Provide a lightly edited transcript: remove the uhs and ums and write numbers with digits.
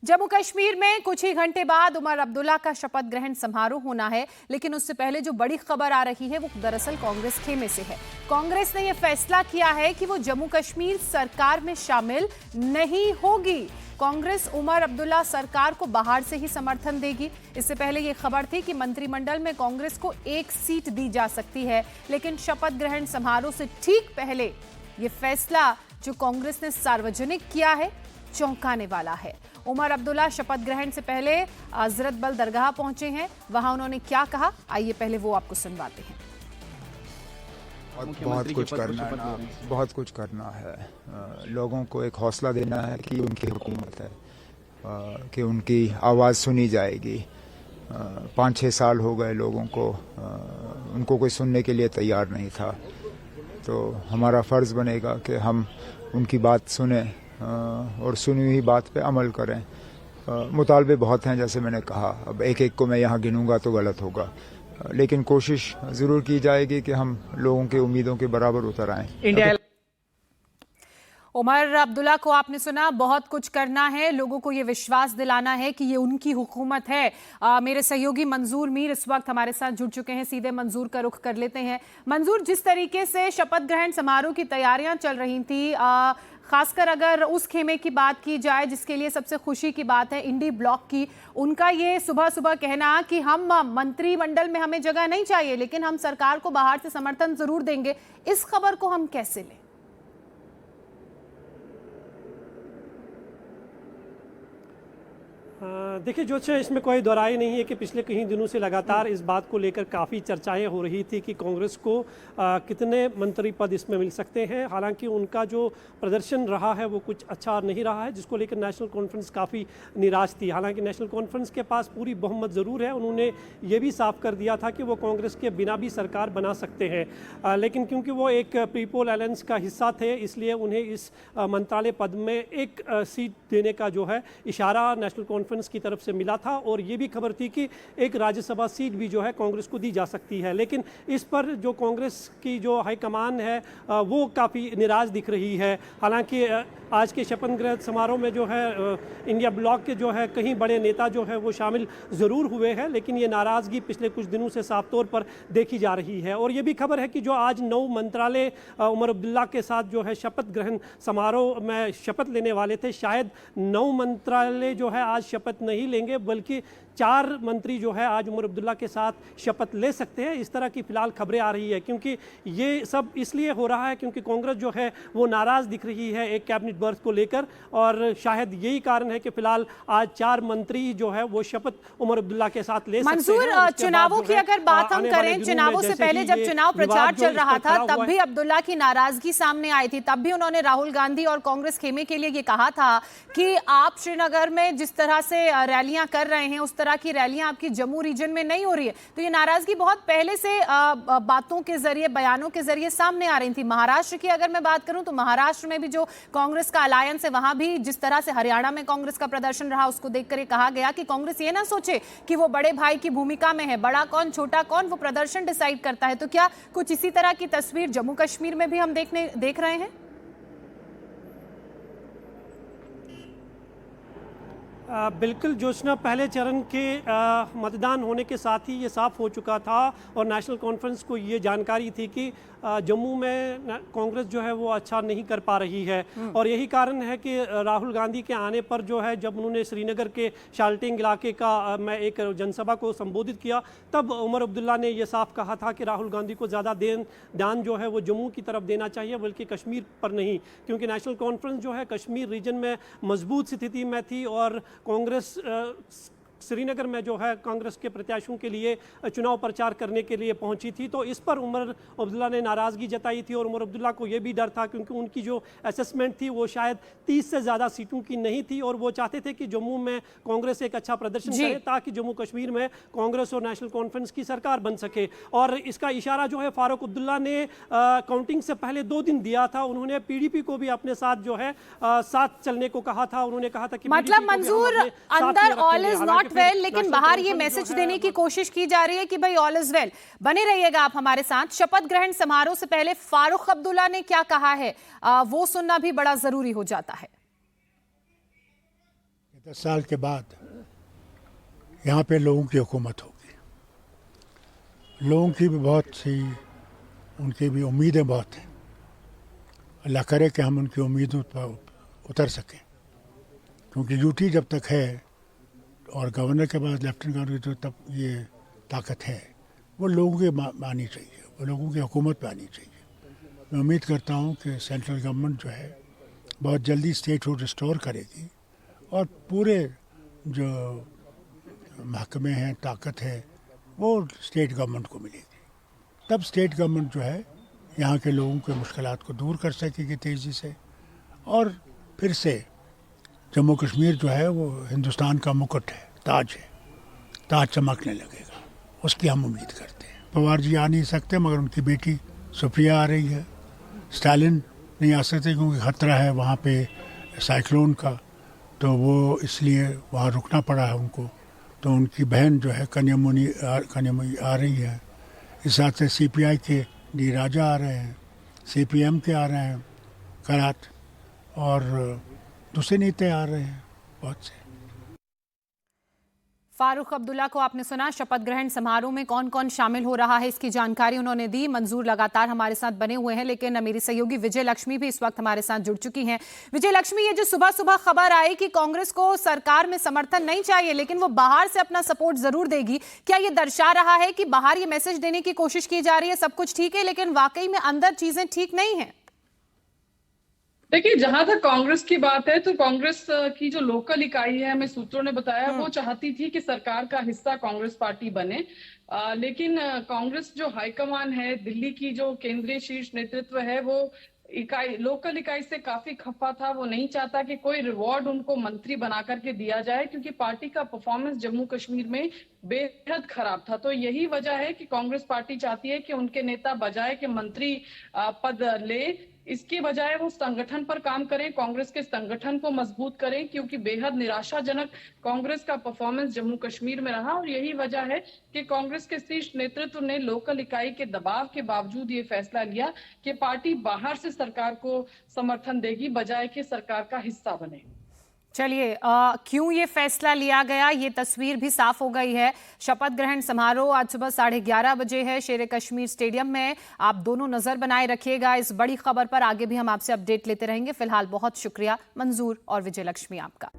जम्मू कश्मीर में कुछ ही घंटे बाद उमर अब्दुल्ला का शपथ ग्रहण समारोह होना है, लेकिन उससे पहले जो बड़ी खबर आ रही है वो दरअसल कांग्रेस खेमे से है। कांग्रेस ने यह फैसला किया है कि वो जम्मू कश्मीर सरकार में शामिल नहीं होगी। कांग्रेस उमर अब्दुल्ला सरकार को बाहर से ही समर्थन देगी। इससे पहले यह खबर थी कि मंत्रिमंडल में कांग्रेस को एक सीट दी जा सकती है, लेकिन शपथ ग्रहण समारोह से ठीक पहले यह फैसला जो कांग्रेस ने सार्वजनिक किया है चौंकाने वाला है। उमर अब्दुल्ला शपथ ग्रहण से पहले हजरत बल दरगाह पहुंचे हैं। वहां उन्होंने क्या कहा, आइए पहले वो आपको सुनवाते हैं। बहुत कुछ करना है। लोगों को एक हौसला देना है कि उनकी हुकूमत है, कि उनकी आवाज़ सुनी जाएगी। 5-6 साल हो गए लोगों को, उनको कोई सुनने के लिए तैयार नहीं था। तो हमारा फ़र्ज़ बनेगा कि हम उनकी बात सुने और सुनी हुई बात पे अमल करें। मुतालबे बहुत हैं, जैसे मैंने कहा। अब एक एक को मैं यहाँ गिनूंगा तो गलत होगा, लेकिन कोशिश ज़रूर की जाएगी कि हम लोगों की उम्मीदों के बराबर उतर आएं। उमर अब्दुल्ला को आपने सुना, बहुत कुछ करना है, लोगों को ये विश्वास दिलाना है कि ये उनकी हुकूमत है। मेरे सहयोगी मंजूर मीर इस वक्त हमारे साथ जुड़ चुके हैं। सीधे मंजूर का रुख कर लेते हैं। मंजूर, जिस तरीके से शपथ ग्रहण समारोह की तैयारियां चल रही थी, खासकर अगर उस खेमे की बात की जाए जिसके लिए सबसे खुशी की बात है इंडी ब्लॉक की, उनका ये सुबह सुबह कहना कि हम मंत्रिमंडल में हमें जगह नहीं चाहिए, लेकिन हम सरकार को बाहर से समर्थन जरूर देंगे, इस खबर को हम कैसे लें? देखिए जोत्सना, इसमें कोई दोहराई नहीं है कि पिछले कई दिनों से लगातार इस बात को लेकर काफ़ी चर्चाएं हो रही थी कि कांग्रेस को कितने मंत्री पद इसमें मिल सकते हैं। हालांकि उनका जो प्रदर्शन रहा है वो कुछ अच्छा नहीं रहा है, जिसको लेकर नेशनल कॉन्फ्रेंस काफ़ी निराश थी। हालांकि नेशनल कॉन्फ्रेंस के पास पूरी बहुमत ज़रूर है। उन्होंने ये भी साफ कर दिया था कि वो कांग्रेस के बिना भी सरकार बना सकते हैं, लेकिन क्योंकि वो एक पीपल अलायंस का हिस्सा थे, इसलिए उन्हें इस मंत्रालय पद में एक सीट देने का जो है इशारा नेशनल कॉन्फ्रेंस की तरफ से मिला था। और ये भी खबर थी कि एक राज्यसभा सीट भी जो है कांग्रेस को दी जा सकती है, लेकिन इस पर जो कांग्रेस की जो हाईकमान है वो काफ़ी निराश दिख रही है। हालांकि आज के शपथ ग्रहण समारोह में जो है इंडिया ब्लॉक के जो है कई बड़े नेता जो है वो शामिल ज़रूर हुए हैं, लेकिन ये नाराज़गी पिछले कुछ दिनों से साफ तौर पर देखी जा रही है। और ये भी खबर है कि जो आज 9 मंत्रालय उमर अब्दुल्ला के साथ जो है शपथ ग्रहण समारोह में शपथ लेने वाले थे, शायद 9 मंत्रालय जो है आज शपथ नहीं लेंगे, बल्कि 4 मंत्री जो है आज उमर अब्दुल्ला के साथ शपथ ले सकते हैं। इस तरह की फिलहाल खबरें आ रही है, क्योंकि ये सब इसलिए हो रहा है क्योंकि कांग्रेस जो है वो नाराज दिख रही है एक कैबिनेट बर्थ को लेकर, और शायद यही कारण है कि फिलहाल आज 4 मंत्री जो है वो शपथ उमर अब्दुल्ला के साथ ले सकते हैं। मंजूर, चुनावों की अगर बात हम करें, चुनावों से पहले जब चुनाव प्रचार चल रहा था तब भी अब्दुल्ला की नाराजगी सामने आई थी। तब भी उन्होंने राहुल गांधी और कांग्रेस खेमे के लिए ये कहा था कि आप श्रीनगर में जिस तरह से रैलियां कर रहे हैं उस तरह की रैलियां आपकी जम्मू रीजन में नहीं हो रही है। तो ये नाराजगी बहुत पहले से बातों के जरिए, बयानों के जरिए सामने आ रही थी। महाराष्ट्र की अगर मैं बात करूं तो महाराष्ट्र में भी जो कांग्रेस का अलायंस है, वहां भी जिस तरह से हरियाणा में कांग्रेस का प्रदर्शन रहा उसको देखकर ये कहा गया कि कांग्रेस ये ना सोचे कि वो बड़े भाई की भूमिका में है, बड़ा कौन छोटा कौन, वो प्रदर्शन डिसाइड करता है। तो क्या कुछ इसी तरह की तस्वीर जम्मू कश्मीर में भी हम देख रहे हैं? बिल्कुल जोत्सना, पहले चरण के मतदान होने के साथ ही ये साफ हो चुका था और नेशनल कॉन्फ्रेंस को ये जानकारी थी कि जम्मू में कांग्रेस जो है वो अच्छा नहीं कर पा रही है। और यही कारण है कि राहुल गांधी के आने पर जो है, जब उन्होंने श्रीनगर के शाल्टिंग इलाके का में एक जनसभा को संबोधित किया, तब उमर अब्दुल्ला ने यह साफ कहा था कि राहुल गांधी को ज़्यादा ध्यान जो है वो जम्मू की तरफ देना चाहिए, बल्कि कश्मीर पर नहीं, क्योंकि नेशनल कॉन्फ्रेंस जो है कश्मीर रीजन में मजबूत स्थिति में थी और कांग्रेस श्रीनगर में जो है कांग्रेस के प्रत्याशियों के लिए चुनाव प्रचार करने के लिए पहुंची थी। तो इस पर उमर अब्दुल्ला ने नाराज़गी जताई थी और उमर अब्दुल्ला को यह भी डर था, क्योंकि उनकी जो असेसमेंट थी वो शायद 30 से ज़्यादा सीटों की नहीं थी और वो चाहते थे कि जम्मू में कांग्रेस एक अच्छा प्रदर्शन करे ताकि जम्मू कश्मीर में कांग्रेस और नेशनल कॉन्फ्रेंस की सरकार बन सके। और इसका इशारा जो है फारूक अब्दुल्ला ने काउंटिंग से पहले 2 दिन दिया था। उन्होंने पीडीपी को भी अपने साथ जो है साथ चलने को कहा था। उन्होंने कहा था कि मतलब मंजूर, अंदर ऑल इज नॉट वेल, लेकिन बाहर ये मैसेज देने की कोशिश की जा रही है कि भाई ऑल इज वेल। बने रहिएगा आप हमारे साथ। शपथ ग्रहण समारोह से पहले फारूक अब्दुल्ला ने क्या कहा है वो सुनना भी बड़ा जरूरी हो जाता है। 10 साल के बाद यहाँ पे लोगों की हुकूमत होगी। लोगों की भी बहुत सी, उनकी भी उम्मीदें बहुत हैं। अल्लाह करे कि हम उनकी उम्मीदों पर उतर सकें, क्योंकि ड्यूटी जब तक है और गवर्नर के पास लेफ्टिनेंट गवर्नर की तब ये ताकत है, वो लोगों की आनी चाहिए, वो लोगों की हुकूमत पे आनी चाहिए। मैं उम्मीद करता हूँ कि सेंट्रल गवर्नमेंट जो है बहुत जल्दी स्टेट को रिस्टोर करेगी और पूरे जो महकमे हैं, ताकत है, वो स्टेट गवर्नमेंट को मिलेगी। तब स्टेट गवर्नमेंट जो है यहाँ के लोगों के मुश्किलात को दूर कर सकेगी तेज़ी से, और फिर से जम्मू कश्मीर जो है वो हिंदुस्तान का मुकुट है, ताज है, ताज चमकने लगेगा, उसकी हम उम्मीद करते हैं। पवार जी आ नहीं सकते, मगर उनकी बेटी सुप्रिया आ रही है। स्टालिन नहीं आ सकते क्योंकि खतरा है वहाँ पे साइक्लोन का, तो वो इसलिए वहाँ रुकना पड़ा है उनको। तो उनकी बहन जो है कन्यामुनी आ रही है। इस साथ से CPI के डी राजा आ रहे हैं, CPM के आ रहे हैं करात, और दूसरे नेता आ रहे हैं बहुत से। फारूक अब्दुल्ला को आपने सुना। शपथ ग्रहण समारोह में कौन कौन शामिल हो रहा है इसकी जानकारी उन्होंने दी। मंजूर लगातार हमारे साथ बने हुए हैं, लेकिन मेरी सहयोगी विजय लक्ष्मी भी इस वक्त हमारे साथ जुड़ चुकी हैं। विजय लक्ष्मी, ये जो सुबह सुबह खबर आई कि कांग्रेस को सरकार में समर्थन नहीं चाहिए लेकिन वो बाहर से अपना सपोर्ट जरूर देगी, क्या ये दर्शा रहा है कि बाहर ये मैसेज देने की कोशिश की जा रही है सब कुछ ठीक है लेकिन वाकई में अंदर चीजें ठीक नहीं है? देखिए, जहां तक कांग्रेस की बात है तो कांग्रेस की जो लोकल इकाई है, हमें सूत्रों ने बताया, वो चाहती थी कि सरकार का हिस्सा कांग्रेस पार्टी बने। लेकिन कांग्रेस जो हाईकमान है, दिल्ली की जो केंद्रीय शीर्ष नेतृत्व है, वो लोकल इकाई से काफी खफा था। वो नहीं चाहता कि कोई रिवॉर्ड उनको मंत्री बना करके दिया जाए, क्योंकि पार्टी का परफॉर्मेंस जम्मू कश्मीर में बेहद खराब था। तो यही वजह है कि कांग्रेस पार्टी चाहती है कि उनके नेता बजाय कि मंत्री पद ले, इसके बजाय वो संगठन पर काम करें, कांग्रेस के संगठन को मजबूत करें, क्योंकि बेहद निराशाजनक कांग्रेस का परफॉर्मेंस जम्मू कश्मीर में रहा। और यही वजह है कि कांग्रेस के शीर्ष नेतृत्व ने लोकल इकाई के दबाव के बावजूद ये फैसला लिया कि पार्टी बाहर से सरकार को समर्थन देगी बजाय कि सरकार का हिस्सा बने। चलिए, क्यों ये फैसला लिया गया ये तस्वीर भी साफ हो गई है। शपथ ग्रहण समारोह आज सुबह 11:30 बजे है शेर कश्मीर स्टेडियम में। आप दोनों नजर बनाए रखिएगा इस बड़ी खबर पर, आगे भी हम आपसे अपडेट लेते रहेंगे। फिलहाल बहुत शुक्रिया मंजूर और विजय लक्ष्मी आपका।